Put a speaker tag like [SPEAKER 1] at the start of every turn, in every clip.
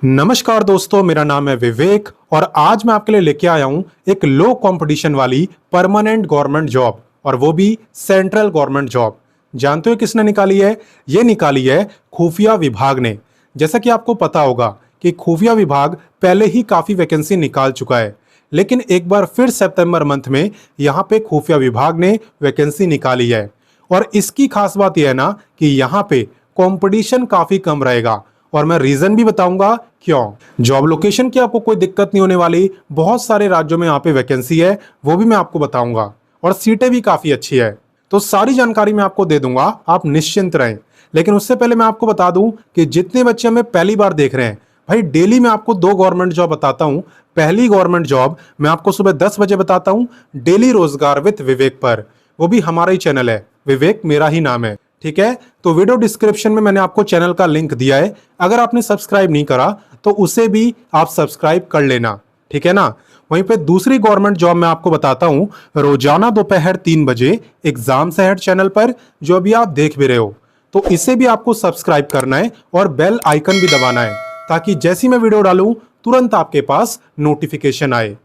[SPEAKER 1] नमस्कार दोस्तों, मेरा नाम है विवेक और आज मैं आपके लिए लेके आया हूं एक लो कंपटीशन वाली परमानेंट गवर्नमेंट जॉब, और वो भी सेंट्रल गवर्नमेंट जॉब। जानते हो किसने निकाली है? ये निकाली है खुफिया विभाग ने। जैसा कि आपको पता होगा कि खुफिया विभाग पहले ही काफी वैकेंसी निकाल चुका है, लेकिन एक बार फिर सितंबर मंथ में यहाँ पे खुफिया विभाग ने वैकेंसी निकाली है। और इसकी खास बात यह है ना कि यहाँ पे कंपटीशन काफी कम रहेगा, और मैं रीजन भी बताऊंगा क्यों। जॉब लोकेशन की आपको कोई दिक्कत नहीं होने वाली, बहुत सारे राज्यों में यहाँ पे वैकेंसी है, वो भी मैं आपको बताऊंगा, और सीटें भी काफी अच्छी है। तो सारी जानकारी मैं आपको दे दूंगा, आप निश्चिंत रहें। लेकिन उससे पहले मैं आपको बता दूं कि जितने बच्चे हमें पहली बार देख रहे हैं, भाई डेली मैं आपको 2 गवर्नमेंट जॉब बताता हूं। पहली गवर्नमेंट जॉब मैं आपको सुबह 10 बजे बताता हूं, डेली रोजगार विद विवेक पर। वो भी हमारा ही चैनल है, विवेक मेरा ही नाम है, ठीक है। तो वीडियो डिस्क्रिप्शन में मैंने आपको चैनल का लिंक दिया है, अगर आपने सब्सक्राइब नहीं करा तो उसे भी आप सब्सक्राइब कर लेना, ठीक है ना। वहीं पे दूसरी गवर्नमेंट जॉब मैं आपको बताता हूं, रोजाना दोपहर 3 बजे एग्जाम से हेड चैनल पर, जो अभी आप देख भी रहे हो। तो इसे भी आपको सब्सक्राइब करना है और बेल आइकन भी दबाना है, ताकि जैसी मैं वीडियो डालूं तुरंत आपके पास नोटिफिकेशन आए।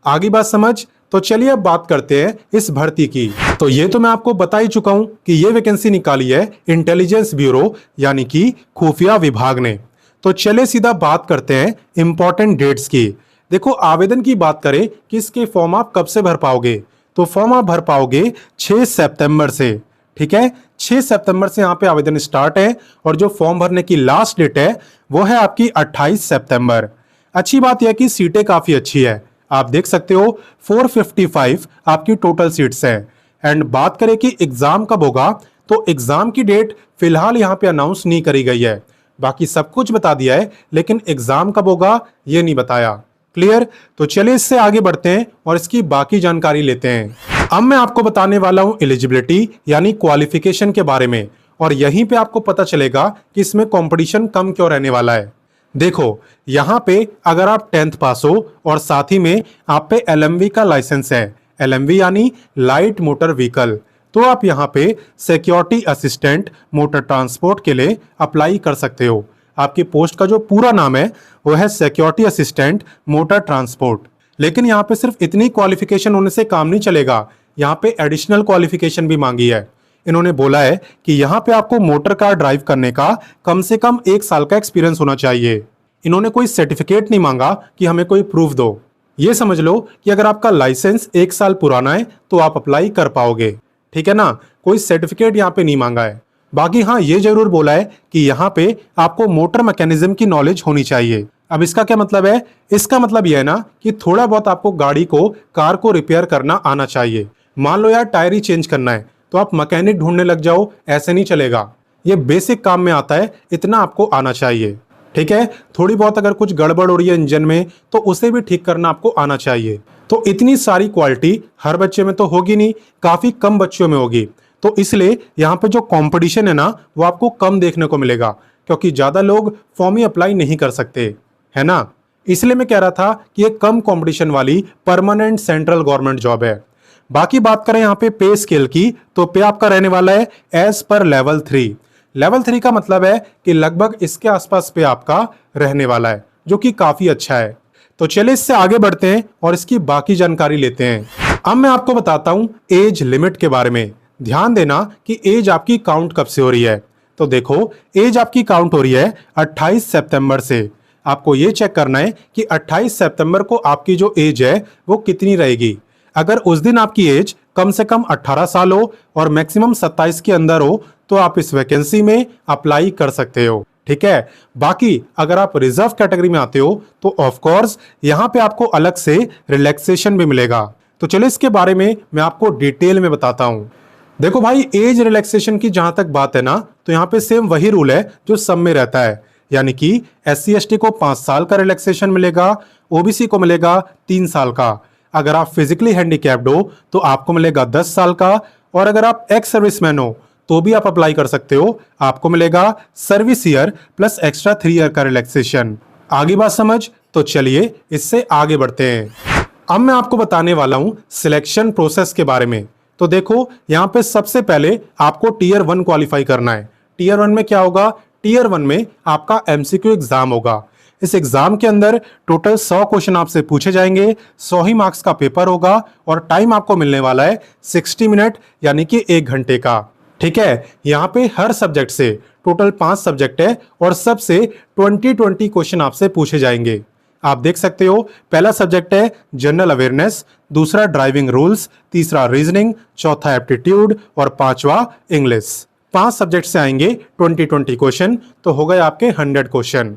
[SPEAKER 1] आगे बात समझ? तो चलिए अब बात करते हैं इस भर्ती की। तो ये तो मैं आपको बता ही चुका हूं कि ये वैकेंसी निकाली है इंटेलिजेंस ब्यूरो यानी कि खुफिया विभाग ने। तो चलिए सीधा बात करते हैं इंपॉर्टेंट डेट्स की। देखो, आवेदन की बात करें कि इसके फॉर्म आप कब से भर पाओगे, तो फॉर्म आप भर पाओगे 6 सितंबर से, ठीक है। 6 सितंबर से यहाँ पे आवेदन स्टार्ट है, और जो फॉर्म भरने की लास्ट डेट है वो है आपकी 28 सितंबर। अच्छी बात यह कि सीटें काफी अच्छी है, आप देख सकते हो 455 आपकी टोटल सीट्स हैं। एंड बात करें कि एग्जाम कब होगा, तो एग्जाम की डेट फिलहाल यहाँ पे अनाउंस नहीं करी गई है। बाकी सब कुछ बता दिया है, लेकिन एग्जाम कब होगा ये नहीं बताया। क्लियर? तो चलिए इससे आगे बढ़ते हैं और इसकी बाकी जानकारी लेते हैं। अब मैं आपको बताने वाला हूं एलिजिबिलिटी यानी क्वालिफिकेशन के बारे में, और यहीं पे आपको पता चलेगा कि इसमें कंपटीशन कम क्यों रहने वाला है। देखो, यहाँ पे अगर आप 10th पास हो और साथ ही में आप पे LMV का लाइसेंस है, LMV यानी लाइट मोटर व्हीकल, तो आप यहाँ पे सिक्योरिटी असिस्टेंट मोटर ट्रांसपोर्ट के लिए अप्लाई कर सकते हो। आपकी पोस्ट का जो पूरा नाम है वो है सिक्योरिटी असिस्टेंट मोटर ट्रांसपोर्ट। लेकिन यहाँ पे सिर्फ इतनी क्वालिफिकेशन होने से काम नहीं चलेगा, यहाँ पे एडिशनल क्वालिफिकेशन भी मांगी है। इन्होंने बोला है कि यहाँ पे आपको मोटर कार ड्राइव करने का कम से कम 1 साल का एक्सपीरियंस होना चाहिए। इन्होंने कोई सर्टिफिकेट नहीं मांगा कि हमें कोई प्रूफ दो। ये समझ लो कि अगर आपका लाइसेंस 1 साल पुराना है तो आप अप्लाई कर पाओगे, ठीक है ना। कोई सर्टिफिकेट यहाँ पे नहीं मांगा है। बाकी हाँ, ये जरूर बोला है कि यहाँ पे आपको मोटर मैकेनिज्म की नॉलेज होनी चाहिए। अब इसका क्या मतलब है? इसका मतलब यह है ना कि थोड़ा बहुत आपको गाड़ी को, कार को रिपेयर करना आना चाहिए। मान लो यार टायर ही चेंज करना है, तो आप मैकेनिक ढूंढने लग जाओ, ऐसे नहीं चलेगा। ये बेसिक काम में आता है, इतना आपको आना चाहिए, ठीक है। थोड़ी बहुत अगर कुछ गड़बड़ हो रही है इंजन में, तो उसे भी ठीक करना आपको आना चाहिए। तो इतनी सारी क्वालिटी हर बच्चे में तो होगी नहीं, काफी कम बच्चों में होगी। तो इसलिए यहाँ पे जो कंपटीशन है ना, वो आपको कम देखने को मिलेगा, क्योंकि ज्यादा लोग फॉर्म ही अप्लाई नहीं कर सकते, है ना। इसलिए मैं कह रहा था कि ये कम कंपटीशन वाली परमानेंट सेंट्रल गवर्नमेंट जॉब है। बाकी बात करें यहाँ पे पे स्केल की, तो पे आपका रहने वाला है एज पर लेवल 3। लेवल 3 का मतलब है कि लगभग इसके आसपास पे आपका रहने वाला है, जो कि काफी अच्छा है। तो चलिए इससे आगे बढ़ते हैं और इसकी बाकी जानकारी लेते हैं। अब मैं आपको बताता हूं एज लिमिट के बारे में। ध्यान देना कि एज आपकी काउंट कब से हो रही है। तो देखो, एज आपकी काउंट हो रही है 28 सितंबर से। आपको ये चेक करना है कि 28 सितंबर को आपकी जो एज है वो कितनी रहेगी। अगर उस दिन आपकी एज कम से कम 18 साल हो और मैक्सिमम 27 के अंदर हो, तो आप इस वैकेंसी में अप्लाई कर सकते हो, ठीक है। बाकी अगर आप रिजर्व कैटेगरी में आते हो, तो ऑफ कोर्स यहाँ पे आपको अलग से रिलैक्सेशन भी मिलेगा। तो चलो इसके बारे में मैं आपको डिटेल में बताता हूँ। देखो भाई, एज रिलैक्सेशन की जहां तक बात है ना, तो यहाँ पे सेम वही रूल है जो सब में रहता है। यानी कि SC ST को 5 साल का रिलैक्सेशन मिलेगा, OBC को मिलेगा 3 साल का। अगर आप फिजिकली हैंडीकैप्ड हो तो आपको मिलेगा 10 साल का, और अगर आप एक्स सर्विसमैन हो तो भी आप अप्लाई कर सकते हो, आपको मिलेगा service year plus extra 3 year का रिलैक्सेशन। आगे बात समझ? तो चलिए इससे आगे बढ़ते हैं। अब मैं आपको बताने वाला हूं सिलेक्शन प्रोसेस के बारे में। तो देखो, यहाँ पे सबसे पहले आपको टीयर 1 क्वालिफाई करना है। टीयर 1 में क्या होगा? टीयर 1 में आपका MCQ एग्जाम होगा। इस एग्जाम के अंदर टोटल 100 क्वेश्चन आपसे पूछे जाएंगे, 100 ही मार्क्स का पेपर होगा और टाइम आपको मिलने वाला है 60 मिनट यानी कि 1 घंटे का। ठीक है, यहाँ पे हर सब्जेक्ट से टोटल 5 सब्जेक्ट है और सबसे 20-20 क्वेश्चन आपसे पूछे जाएंगे। आप देख सकते हो, पहला सब्जेक्ट है जनरल अवेयरनेस, दूसरा ड्राइविंग रूल्स, तीसरा रीजनिंग, चौथा एप्टीट्यूड और पांचवा इंग्लिश। 5 सब्जेक्ट से आएंगे 20-20 क्वेश्चन, तो हो गए आपके 100 क्वेश्चन।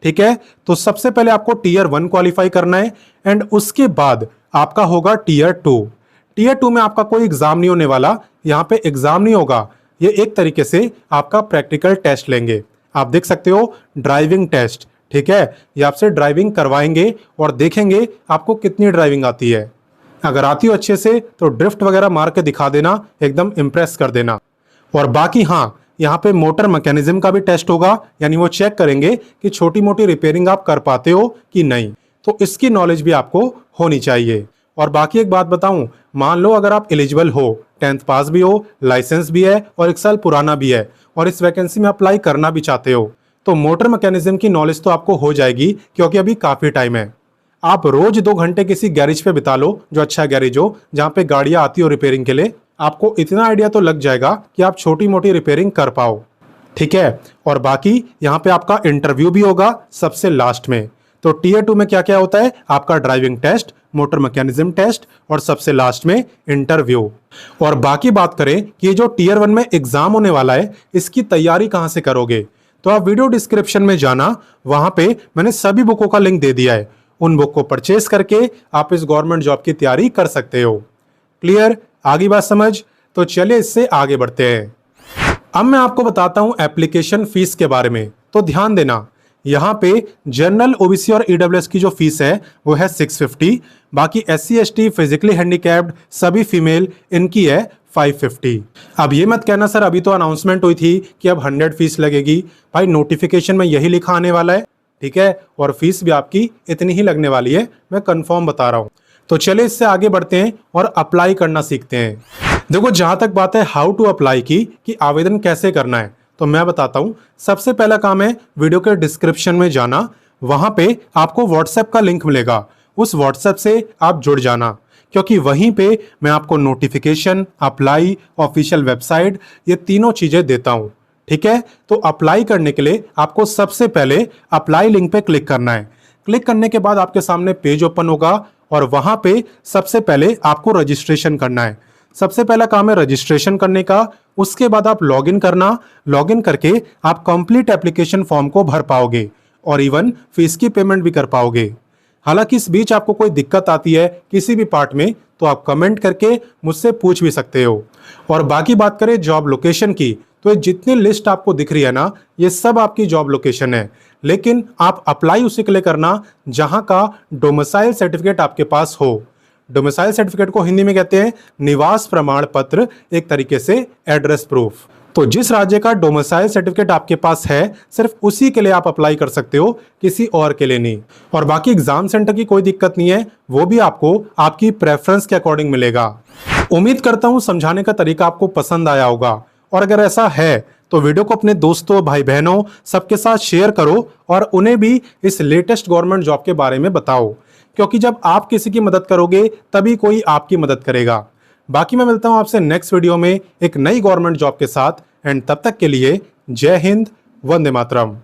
[SPEAKER 1] ठीक है, तो सबसे पहले आपको टीयर 1 क्वालिफाई करना है एंड उसके बाद आपका होगा टीयर 2। टीयर 2 में आपका कोई एग्जाम नहीं होने वाला, यहाँ पे एग्जाम नहीं होगा, ये एक तरीके से आपका प्रैक्टिकल टेस्ट लेंगे। आप देख सकते हो ड्राइविंग टेस्ट। ठीक है, ये आपसे ड्राइविंग करवाएंगे और देखेंगे आपको कितनी ड्राइविंग आती है। अगर आती हो अच्छे से तो ड्रिफ्ट वगैरह मार के दिखा देना, एकदम इंप्रेस कर देना। और बाकी हाँ, यहाँ पे मोटर मैकेनिज्म का भी टेस्ट होगा, यानी वो चेक करेंगे कि छोटी मोटी रिपेयरिंग आप कर पाते हो कि नहीं, तो इसकी नॉलेज भी आपको होनी चाहिए। और बाकी एक बात बताऊं, मान लो अगर आप एलिजिबल हो, 10th पास भी हो, लाइसेंस भी है और 1 साल पुराना भी है और इस वैकेंसी में अप्लाई करना भी चाहते हो, तो मोटर मैकेनिज्म की नॉलेज तो आपको हो जाएगी क्योंकि अभी काफी टाइम है। आप रोज 2 घंटे किसी गैरेज पे बिता लो, जो अच्छा गैरेज हो, जहाँ पे गाड़ियां आती हो रिपेयरिंग के लिए, आपको इतना आइडिया तो लग जाएगा कि आप छोटी मोटी रिपेयरिंग कर पाओ। ठीक है, और बाकी यहाँ पे आपका इंटरव्यू भी होगा सबसे लास्ट में। तो टीयर 2 में क्या क्या होता है, आपका driving test, motor mechanism test और सबसे लास्ट में इंटरव्यू। और बाकी बात करें कि ये जो टीयर 1 में एग्जाम होने वाला है, इसकी तैयारी कहां से करोगे, तो आप वीडियो डिस्क्रिप्शन में जाना, वहां पे मैंने सभी बुकों का लिंक दे दिया है। उन बुक को परचेस करके आप इस गवर्नमेंट जॉब की तैयारी कर सकते हो। क्लियर, आगे बात समझ? तो चलिए इससे आगे बढ़ते हैं। अब मैं आपको बताता हूं एप्लीकेशन फीस के बारे में। तो ध्यान देना, यहाँ पे जनरल, ओबीसी और ईडब्ल्यूएस की जो फीस है वो है 650, बाकी SC ST, फिजिकली हैंडीकैप्ड, सभी फीमेल, इनकी है 550। अब ये मत कहना सर अभी तो अनाउंसमेंट हुई थी कि अब 100 फीस लगेगी। भाई नोटिफिकेशन में यही लिखा आने वाला है। ठीक है, और फीस भी आपकी इतनी ही लगने वाली है, मैं कंफर्म बता रहा हूँ। तो चले इससे आगे बढ़ते हैं और अप्लाई करना सीखते हैं। देखो, जहां तक बात है हाउ टू अप्लाई की, कि आवेदन कैसे करना है, तो मैं बताता हूं। सबसे पहला काम है वीडियो के डिस्क्रिप्शन में जाना, वहां पे आपको व्हाट्सएप का लिंक मिलेगा, उस व्हाट्सएप से आप जुड़ जाना, क्योंकि वहीं पे मैं आपको नोटिफिकेशन, अप्लाई, ऑफिशियल वेबसाइट, ये तीनों चीजें देता हूं। ठीक है, तो अप्लाई करने के लिए आपको सबसे पहले अप्लाई लिंक पे क्लिक करना है। क्लिक करने के बाद आपके सामने पेज ओपन होगा और वहां पे सबसे पहले आपको रजिस्ट्रेशन करना है। सबसे पहला काम है रजिस्ट्रेशन करने का, उसके बाद आप लॉगिन करना। लॉगिन करके आप कंप्लीट एप्लीकेशन फॉर्म को भर पाओगे और इवन फीस की पेमेंट भी कर पाओगे। हालांकि इस बीच आपको कोई दिक्कत आती है किसी भी पार्ट में, तो आप कमेंट करके मुझसे पूछ भी सकते हो। और बाकी बात करें जॉब लोकेशन की, तो ये जितनी लिस्ट आपको दिख रही है ना, ये सब आपकी जॉब लोकेशन है। लेकिन आप अप्लाई उसी के लिए करना जहां का डोमिसाइल सर्टिफिकेट आपके पास हो। डोमिसाइल सर्टिफिकेट को हिंदी में कहते हैं निवास प्रमाण पत्र, एक तरीके से एड्रेस प्रूफ। तो जिस राज्य का डोमिसाइल सर्टिफिकेट आपके पास है, सिर्फ उसी के लिए आप अप्लाई कर सकते हो, किसी और के लिए नहीं। और बाकी एग्जाम सेंटर की कोई दिक्कत नहीं है, वो भी आपको आपकी प्रेफरेंस के अकॉर्डिंग मिलेगा। उम्मीद करता हूं समझाने का तरीका आपको पसंद आया होगा, और अगर ऐसा है तो वीडियो को अपने दोस्तों, भाई बहनों, सबके साथ शेयर करो और उन्हें भी इस लेटेस्ट गवर्नमेंट जॉब के बारे में बताओ, क्योंकि जब आप किसी की मदद करोगे तभी कोई आपकी मदद करेगा। बाकी मैं मिलता हूं आपसे नेक्स्ट वीडियो में एक नई गवर्नमेंट जॉब के साथ, एंड तब तक के लिए जय हिंद, वंदे मातरम।